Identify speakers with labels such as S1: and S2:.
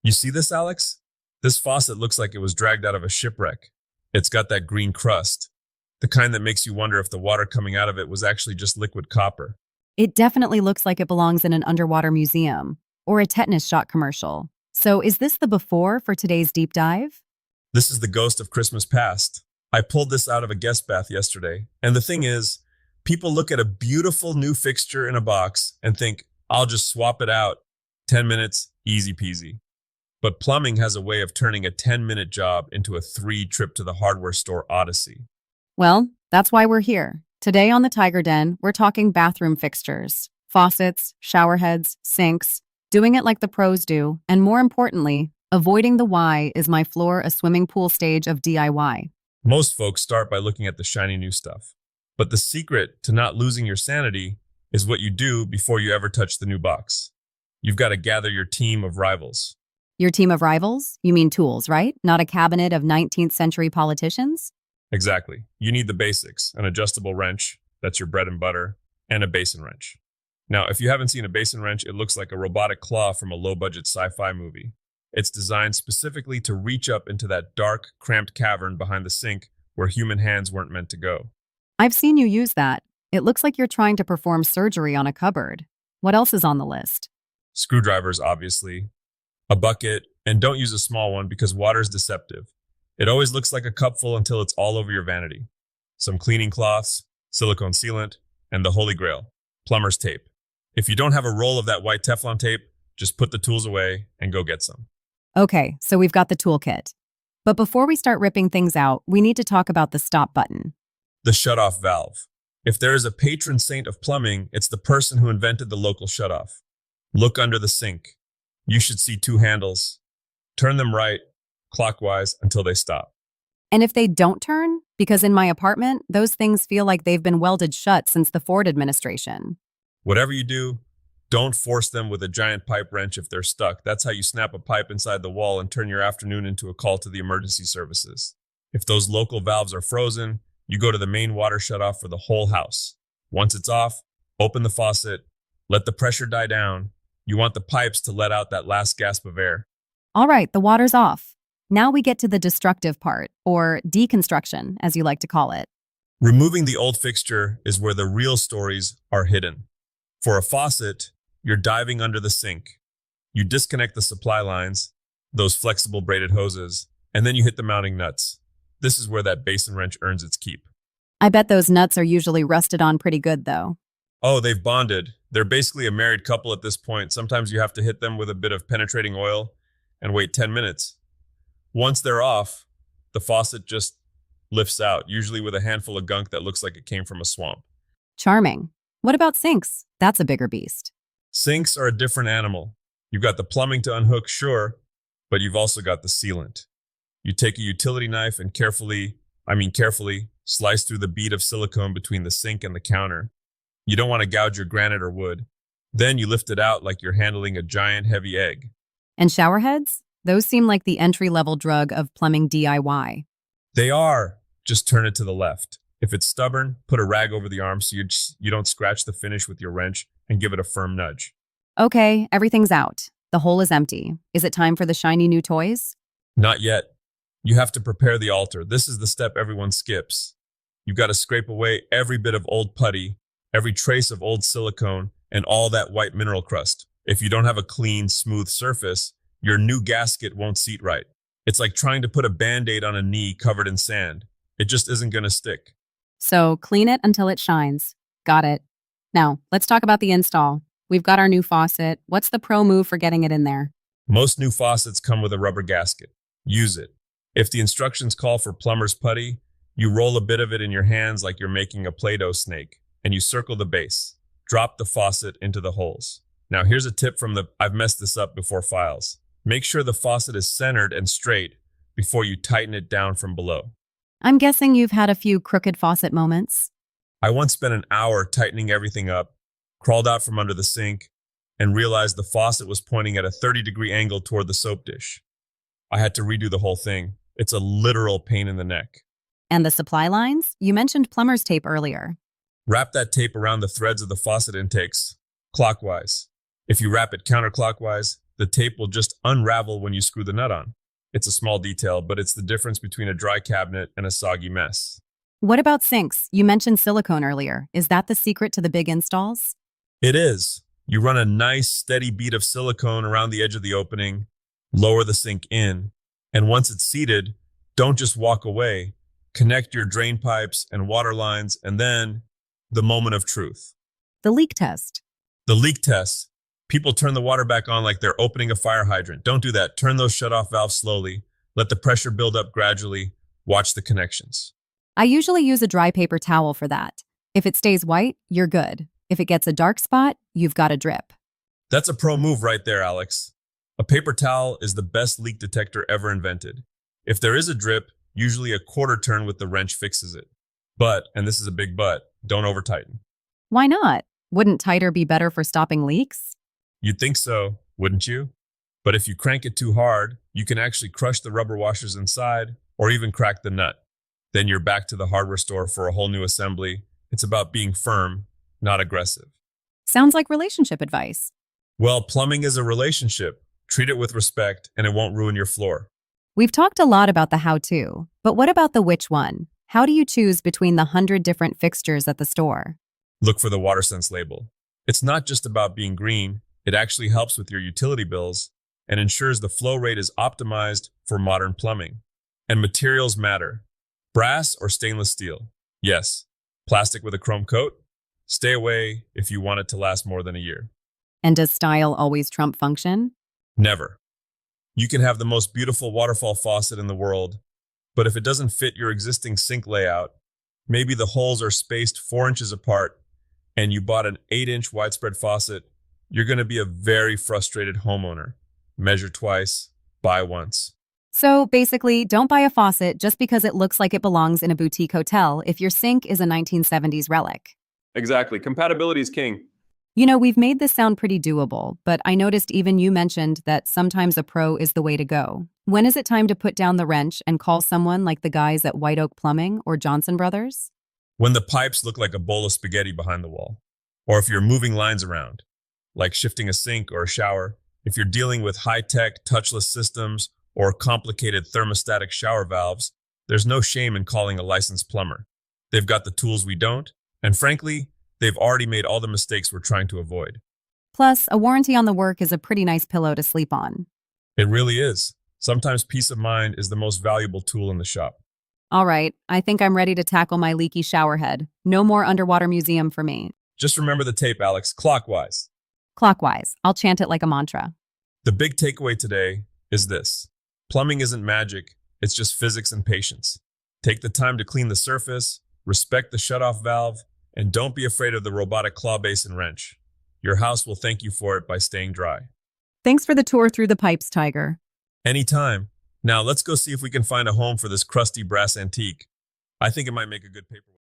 S1: You see this, Alex? This faucet looks like it was dragged out of a shipwreck. It's got that green crust, the kind that makes you wonder if the water coming out of it was actually just liquid copper.
S2: It definitely looks like it belongs in an underwater museum or a tetanus shot commercial. So is this the before for today's deep dive?
S1: This is the ghost of Christmas past. I pulled this out of a guest bath yesterday, and the thing is, people look at a beautiful new fixture in a box and think, I'll just swap it out. 10 minutes, easy peasy. But plumbing has a way of turning a 10-minute job into a 3-trip to the hardware store odyssey.
S2: Well, that's why we're here. Today on the Tiger Den, we're talking bathroom fixtures, faucets, shower heads, sinks, doing it like the pros do, and more importantly, avoiding the why is my floor a swimming pool stage of DIY.
S1: Most folks start by looking at the shiny new stuff. But the secret to not losing your sanity is what you do before you ever touch the new box. You've got to gather your team of rivals.
S2: Your team of rivals? You mean tools, right? Not a cabinet of 19th century politicians?
S1: Exactly. You need the basics, an adjustable wrench, that's your bread and butter, and a basin wrench. Now, if you haven't seen a basin wrench, it looks like a robotic claw from a low-budget sci-fi movie. It's designed specifically to reach up into that dark, cramped cavern behind the sink where human hands weren't meant to go.
S2: I've seen you use that. It looks like you're trying to perform surgery on a cupboard. What else is on the list?
S1: Screwdrivers, obviously, a bucket, and don't use a small one because water's deceptive. It always looks like a cupful until it's all over your vanity. Some cleaning cloths, silicone sealant, and the holy grail, plumber's tape. If you don't have a roll of that white Teflon tape, just put the tools away and go get some.
S2: Okay, so we've got the toolkit. But before we start ripping things out, we need to talk about the stop button.
S1: The shutoff valve. If there is a patron saint of plumbing, it's the person who invented the local shutoff. Look under the sink. You should see 2 handles. Turn them right, clockwise, until they stop.
S2: And if they don't turn? Because in my apartment, those things feel like they've been welded shut since the Ford administration.
S1: Whatever you do, don't force them with a giant pipe wrench if they're stuck. That's how you snap a pipe inside the wall and turn your afternoon into a call to the emergency services. If those local valves are frozen, you go to the main water shutoff for the whole house. Once it's off, open the faucet, let the pressure die down. You want the pipes to let out that last gasp of air.
S2: All right, the water's off. Now we get to the destructive part, or deconstruction, as you like to call it.
S1: Removing the old fixture is where the real stories are hidden. For a faucet, you're diving under the sink. You disconnect the supply lines, those flexible braided hoses, and then you hit the mounting nuts. This is where that basin wrench earns its keep.
S2: I bet those nuts are usually rusted on pretty good, though.
S1: Oh, they've bonded. They're basically a married couple at this point. Sometimes you have to hit them with a bit of penetrating oil and wait 10 minutes. Once they're off, the faucet just lifts out, usually with a handful of gunk that looks like it came from a swamp.
S2: Charming. What about sinks? That's a bigger beast.
S1: Sinks are a different animal. You've got the plumbing to unhook, sure, but you've also got the sealant. You take a utility knife and carefully slice through the bead of silicone between the sink and the counter. You don't want to gouge your granite or wood. Then you lift it out like you're handling a giant heavy egg.
S2: And shower heads? Those seem like the entry-level drug of plumbing DIY.
S1: They are. Just turn it to the left. If it's stubborn, put a rag over the arm so you don't scratch the finish with your wrench and give it a firm nudge.
S2: Okay, everything's out. The hole is empty. Is it time for the shiny new toys?
S1: Not yet. You have to prepare the altar. This is the step everyone skips. You've got to scrape away every bit of old putty, every trace of old silicone, and all that white mineral crust. If you don't have a clean, smooth surface, your new gasket won't seat right. It's like trying to put a Band-Aid on a knee covered in sand. It just isn't going to stick.
S2: So clean it until it shines. Got it. Now, let's talk about the install. We've got our new faucet. What's the pro move for getting it in there?
S1: Most new faucets come with a rubber gasket. Use it. If the instructions call for plumber's putty, you roll a bit of it in your hands like you're making a Play-Doh snake, and you circle the base. Drop the faucet into the holes. Now here's a tip from the I've messed this up before files. Make sure the faucet is centered and straight before you tighten it down from below.
S2: I'm guessing you've had a few crooked faucet moments.
S1: I once spent an hour tightening everything up, crawled out from under the sink, and realized the faucet was pointing at a 30-degree angle toward the soap dish. I had to redo the whole thing. It's a literal pain in the neck.
S2: And the supply lines? You mentioned plumber's tape earlier.
S1: Wrap that tape around the threads of the faucet intakes, clockwise. If you wrap it counterclockwise, the tape will just unravel when you screw the nut on. It's a small detail, but it's the difference between a dry cabinet and a soggy mess.
S2: What about sinks? You mentioned silicone earlier. Is that the secret to the big installs?
S1: It is. You run a nice, steady bead of silicone around the edge of the opening, lower the sink in, and once it's seated, don't just walk away. Connect your drain pipes and water lines, and then the moment of truth.
S2: The leak test.
S1: The leak test. People turn the water back on like they're opening a fire hydrant. Don't do that. Turn those shutoff valves slowly. Let the pressure build up gradually. Watch the connections.
S2: I usually use a dry paper towel for that. If it stays white, you're good. If it gets a dark spot, you've got a drip.
S1: That's a pro move right there, Alex. A paper towel is the best leak detector ever invented. If there is a drip, usually a quarter turn with the wrench fixes it. But, and this is a big but, don't over tighten.
S2: Why not? Wouldn't tighter be better for stopping leaks?
S1: You'd think so, wouldn't you? But if you crank it too hard, you can actually crush the rubber washers inside or even crack the nut. Then you're back to the hardware store for a whole new assembly. It's about being firm, not aggressive.
S2: Sounds like relationship advice.
S1: Well, plumbing is a relationship. Treat it with respect and it won't ruin your floor.
S2: We've talked a lot about the how-to, but what about the which one? How do you choose between the 100 different fixtures at the store?
S1: Look for the WaterSense label. It's not just about being green. It actually helps with your utility bills and ensures the flow rate is optimized for modern plumbing. And materials matter. Brass or stainless steel? Yes. Plastic with a chrome coat? Stay away if you want it to last more than a year.
S2: And does style always trump function?
S1: Never. You can have the most beautiful waterfall faucet in the world, but if it doesn't fit your existing sink layout, maybe the holes are spaced 4 inches apart, and you bought an 8-inch widespread faucet, you're going to be a very frustrated homeowner. Measure twice, buy once.
S2: So basically, don't buy a faucet just because it looks like it belongs in a boutique hotel if your sink is a 1970s relic.
S3: Exactly. Compatibility is king.
S2: You know, we've made this sound pretty doable, but I noticed even you mentioned that sometimes a pro is the way to go. When is it time to put down the wrench and call someone like the guys at White Oak Plumbing or Johnson Brothers?
S1: When the pipes look like a bowl of spaghetti behind the wall, or if you're moving lines around, like shifting a sink or a shower, if you're dealing with high-tech touchless systems or complicated thermostatic shower valves, there's no shame in calling a licensed plumber. They've got the tools we don't, and frankly, they've already made all the mistakes we're trying to avoid.
S2: Plus, a warranty on the work is a pretty nice pillow to sleep on.
S1: It really is. Sometimes peace of mind is the most valuable tool in the shop.
S2: All right, I think I'm ready to tackle my leaky shower head. No more underwater museum for me.
S1: Just remember the tape, Alex, clockwise.
S2: Clockwise, I'll chant it like a mantra.
S1: The big takeaway today is this. Plumbing isn't magic, it's just physics and patience. Take the time to clean the surface, respect the shutoff valve, and don't be afraid of the robotic claw base and wrench. Your house will thank you for it by staying dry.
S2: Thanks for the tour through the pipes, Tiger.
S1: Anytime. Now let's go see if we can find a home for this crusty brass antique. I think it might make a good paperweight.